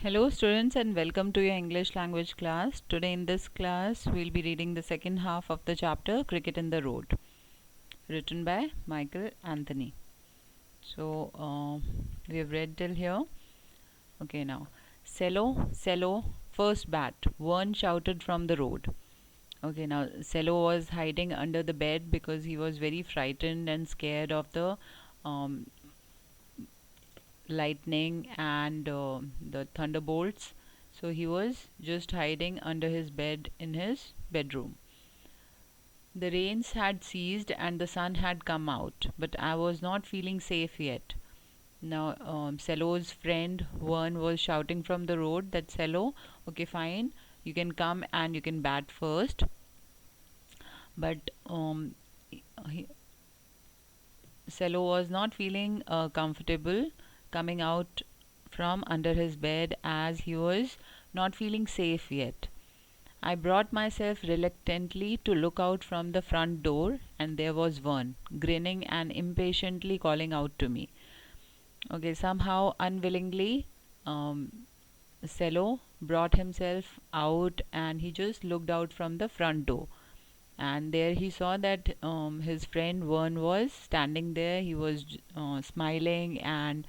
Hello students and welcome to your English language class. Today in this class we'll be reading the second half of the chapter Cricket in the Road, written by Michael Anthony. So we have read till here. Okay, now cello, first bat, one shouted from the road. Okay, now Cello was hiding under the bed because he was very frightened and scared of the um, lightning and the thunderbolts. So he was just hiding under his bed in his bedroom. The rains had ceased and the sun had come out, but I was not feeling safe yet. Now, Cello's friend Vern was shouting from the road that Cello, okay, fine, you can come and you can bat first. But Cello was not feeling comfortable coming out from under his bed as he was not feeling safe yet. I brought myself reluctantly to look out from the front door, and there was Vern, grinning and impatiently calling out to me. Okay, somehow unwillingly, Cello brought himself out and he just looked out from the front door. And there he saw that his friend Vern was standing there. He was smiling and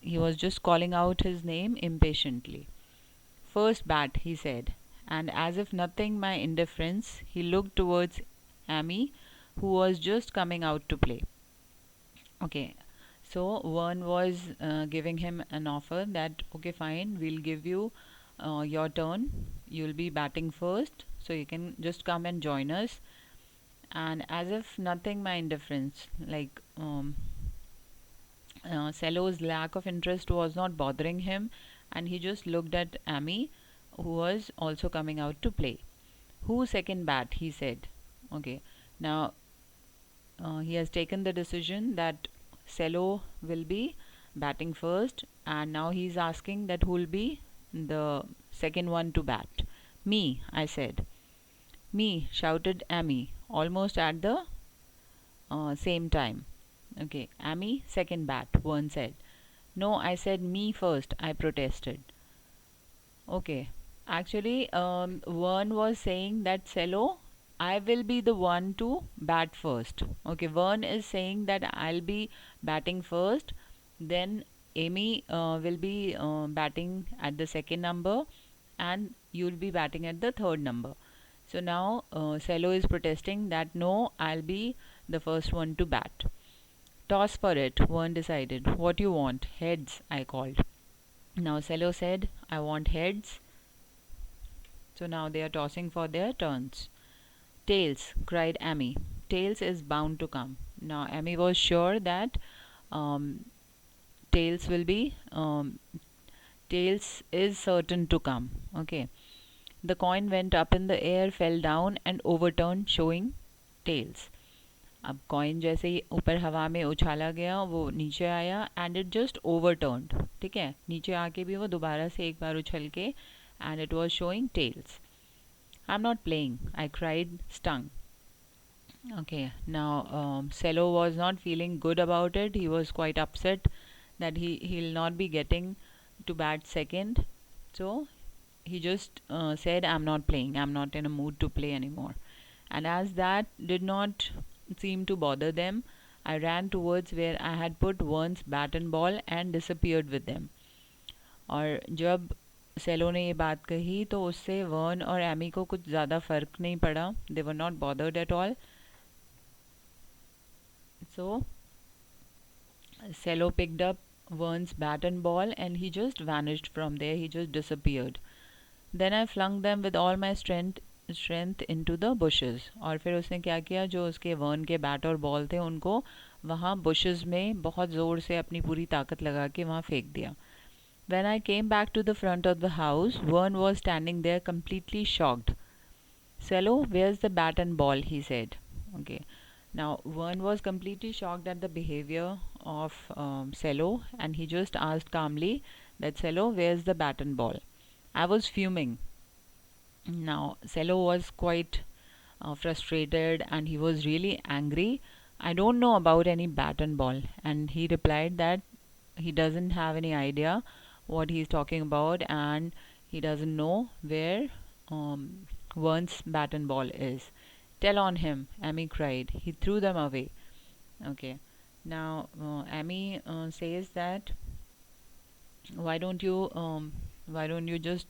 he was just calling out his name impatiently. First bat, he said, and as if nothing my indifference, he looked towards Amy, who was just coming out to play. Okay, so Vern was giving him an offer that, okay, fine, we'll give you your turn. You'll be batting first, so you can just come and join us. And as if nothing my indifference, like Cello's lack of interest was not bothering him, and he just looked at Amy, who was also coming out to play. Who second bat? He said. Okay, now he has taken the decision that Cello will be batting first, and now he's asking that who will be the second one to bat. Me, I said. Me, shouted Amy, almost at the same time. Okay, Amy, second bat, Vern said. No, I said me first, I protested. Okay, actually, Vern was saying that Cello, I will be the one to bat first. Okay, Vern is saying that I'll be batting first, then Amy will be batting at the second number, and you'll be batting at the third number. So now Cello is protesting that no, I'll be the first one to bat. Toss for it, Vern decided. What you want? Heads, I called. Now Cello said, I want heads. So now they are tossing for their turns. Tails, cried Amy. Tails is bound to come. Now Amy was sure that tails will be tails is certain to come. Okay. The coin went up in the air, fell down and overturned, showing tails. अब coin जैसे ही ऊपर हवा में उछाला गया वो नीचे आया and it just ओवरटर्न्ड. ठीक है, नीचे आके भी वो दोबारा से एक बार उछल के and it was showing tails. I am not playing, I cried, stung. Okay, now Cello was not feeling good about it. He was quite upset that he'll not be getting to bat second. So he just said, I'm not playing. I'm not in a mood to play anymore. And as that did not seem to bother them, I ran towards where I had put Vern's bat and ball and disappeared with them. और जब सेलो ने ये बात कही तो उससे वर्न और Amy को कुछ ज़्यादा फ़र्क नहीं पड़ा. They were not bothered at all. So Cello picked up Vern's bat and ball and he just vanished from there. He just disappeared. Then I flung them with all my strength into the bushes. और फिर उसने क्या किया, जो उसके वर्न के bat और ball थे उनको वहाँ bushes में बहुत ज़ोर से अपनी पूरी ताकत लगा के वहाँ फेंक दिया. When I came back to the front of the house, Vern was standing there completely shocked. Cello, where's the bat and ball? He said. Okay. Now Vern was completely shocked at the behavior of Cello, and he just asked calmly that Cello, where's the bat and ball? I was fuming. Now Cello was quite frustrated and he was really angry. I don't know about any bat and ball, and he replied that he doesn't have any idea what he's talking about, and he doesn't know where Vern's bat and ball is. Tell on him, Amy cried. He threw them away. Okay. Now, Amy says that why don't you just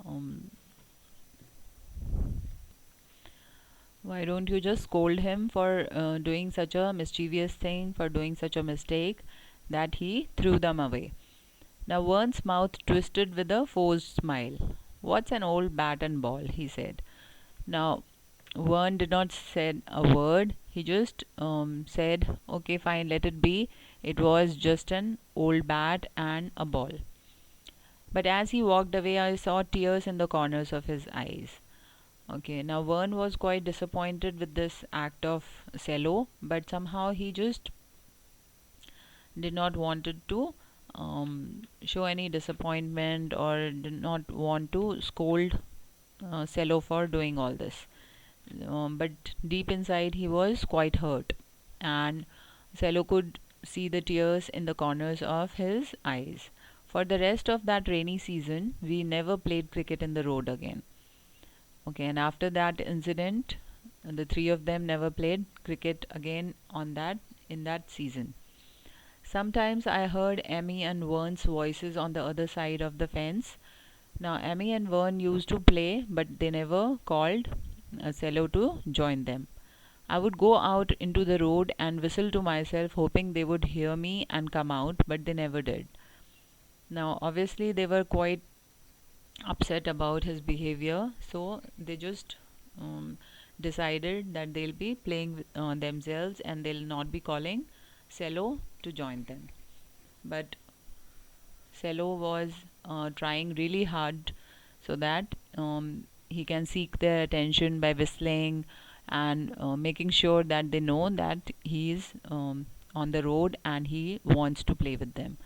um, why don't you just scold him for doing such a mischievous thing, for doing such a mistake that he threw them away? Now Vern's mouth twisted with a forced smile. What's an old bat and ball? He said. Now Vern did not say a word. He just said, okay, fine, let it be. It was just an old bat and a ball. But as he walked away, I saw tears in the corners of his eyes. Okay, now Vern was quite disappointed with this act of cello, but somehow he just did not wanted to show any disappointment, or did not want to scold cello for doing all this. But deep inside, he was quite hurt, and cello could see the tears in the corners of his eyes. For the rest of that rainy season, we never played cricket in the road again. Okay, and after that incident, the three of them never played cricket again in that season. Sometimes I heard Emmy and Vern's voices on the other side of the fence. Now Emmy and Vern used to play, but they never called a cello to join them. I would go out into the road and whistle to myself, hoping they would hear me and come out, but they never did. Now, obviously, they were quite upset about his behavior, so they just decided that they'll be playing themselves, and they'll not be calling cello to join them. But cello was trying really hard so that he can seek their attention by whistling and making sure that they know that he is on the road and he wants to play with them.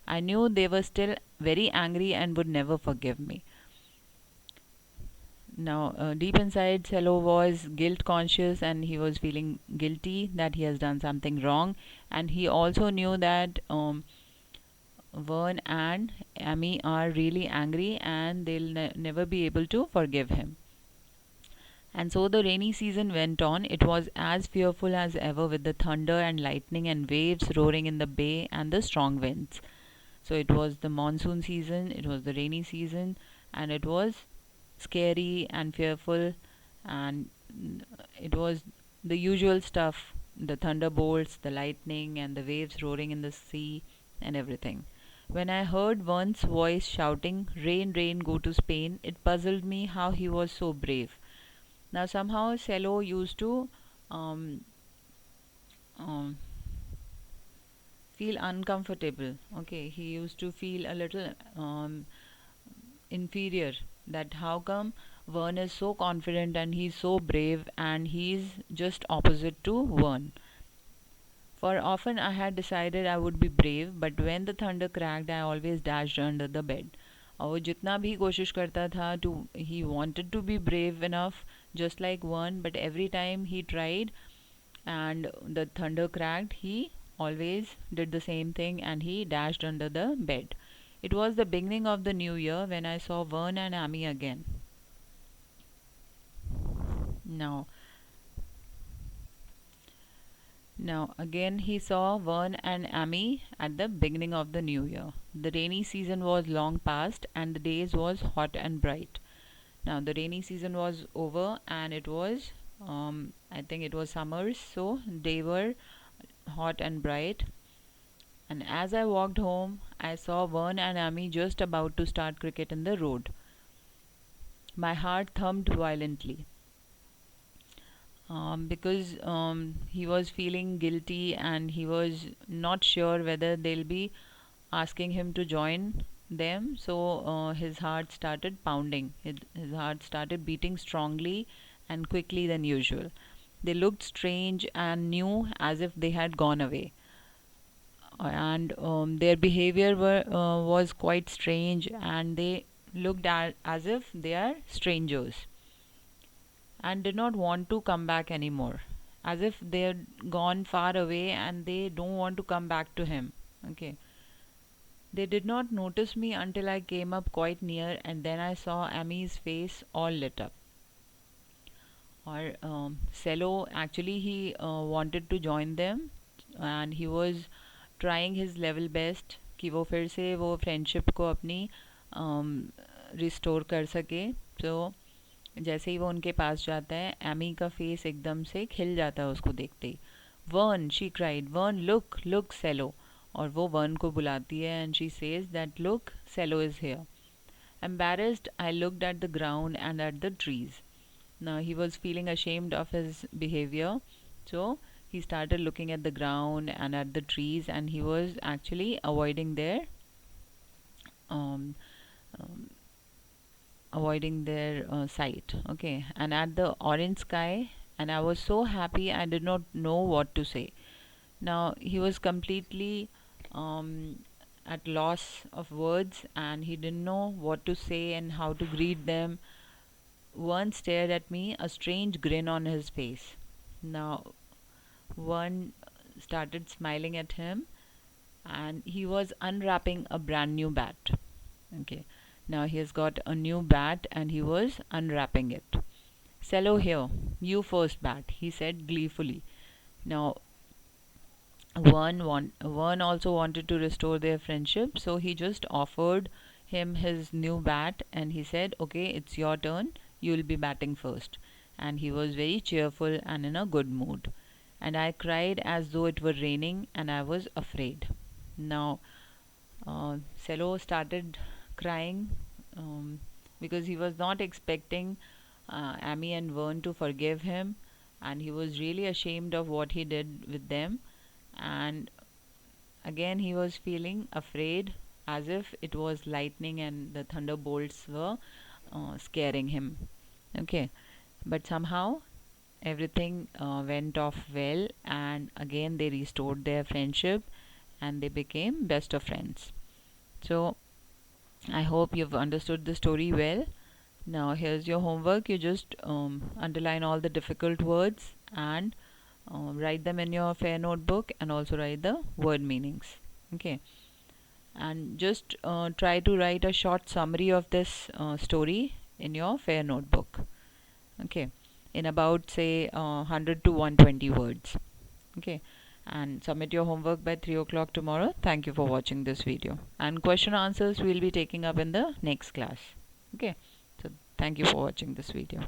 I knew they were still very angry and would never forgive me. Now, deep inside, Cello was guilt conscious, and he was feeling guilty that he has done something wrong. And he also knew that Vern and Amy are really angry, and they'll never be able to forgive him. And so the rainy season went on. It was as fearful as ever, with the thunder and lightning and waves roaring in the bay and the strong winds. So it was the monsoon season, it was the rainy season, and it was scary and fearful, and it was the usual stuff, the thunderbolts, the lightning, and the waves roaring in the sea, and everything. When I heard Vern's voice shouting, "Rain, rain, go to Spain," it puzzled me how he was so brave. Now, somehow, Cello used to um, um, feel uncomfortable. Okay, he used to feel a little inferior, that how come Vern is so confident and he's so brave, and he's just opposite to Vern. For often I had decided I would be brave, but when the thunder cracked, I always dashed under the bed. और वो जितना भी कोशिश करता था to he wanted to be brave enough just like Vern, but every time he tried and the thunder cracked, he always did the same thing, and he dashed under the bed. It was the beginning of the new year when I saw Vern and Amy again. Now, again he saw Vern and Amy at the beginning of the new year. The rainy season was long past, and the days was hot and bright. Now the rainy season was over, and it was I think it was summers, so they were hot and bright. And as I walked home, I saw Vern and Amy just about to start cricket in the road. My heart thumped violently because he was feeling guilty, and he was not sure whether they'll be asking him to join them. So his heart started pounding. His heart started beating strongly and quickly than usual. They looked strange and new, as if they had gone away. And their behavior was quite strange, and they looked at as if they are strangers and did not want to come back anymore, as if they had gone far away and they don't want to come back to him. Okay. They did not notice me until I came up quite near, and then I saw Amy's face all lit up. Or Cello, actually he wanted to join them, and he was trying his level best कि वो फिर से वो friendship को अपनी restore कर सके. तो जैसे ही वो उनके पास जाता है, एमी का फेस एकदम से खिल जाता है उसको देखते ही. Vern, she cried, Vern look look Cello. और वो वर्न को बुलाती है and she says that look Cello is here. Embarrassed, I looked at the ground and at the trees. Now he was feeling ashamed of his behavior, so he started looking at the ground and at the trees, and he was actually um, um, avoiding their sight. Okay, and at the orange sky, and I was so happy I did not know what to say. Now he was completely at loss of words, and he didn't know what to say and how to greet them. One stared at me, a strange grin on his face. Now one started smiling at him, and he was unwrapping a brand new bat. Okay, now he has got a new bat and he was unwrapping it. Cello, here, you first, bat, he said gleefully. Now Vern also wanted to restore their friendship, so he just offered him his new bat and he said, okay, it's your turn, you'll be batting first. And he was very cheerful and in a good mood. And I cried as though it were raining and I was afraid. Now Cello started crying because he was not expecting Amy and Vern to forgive him, and he was really ashamed of what he did with them. And again, he was feeling afraid, as if it was lightning and the thunderbolts were scaring him. Okay, but somehow everything went off well, and again they restored their friendship and they became best of friends. So I hope you've understood the story well. Now here's your homework. You just underline all the difficult words and write them in your fair notebook, and also write the word meanings. Okay, and just try to write a short summary of this story in your fair notebook. Okay, in about say 100 to 120 words. Okay, and submit your homework by 3 o'clock tomorrow. Thank you for watching this video, and question answers we'll be taking up in the next class. Okay, so thank you for watching this video.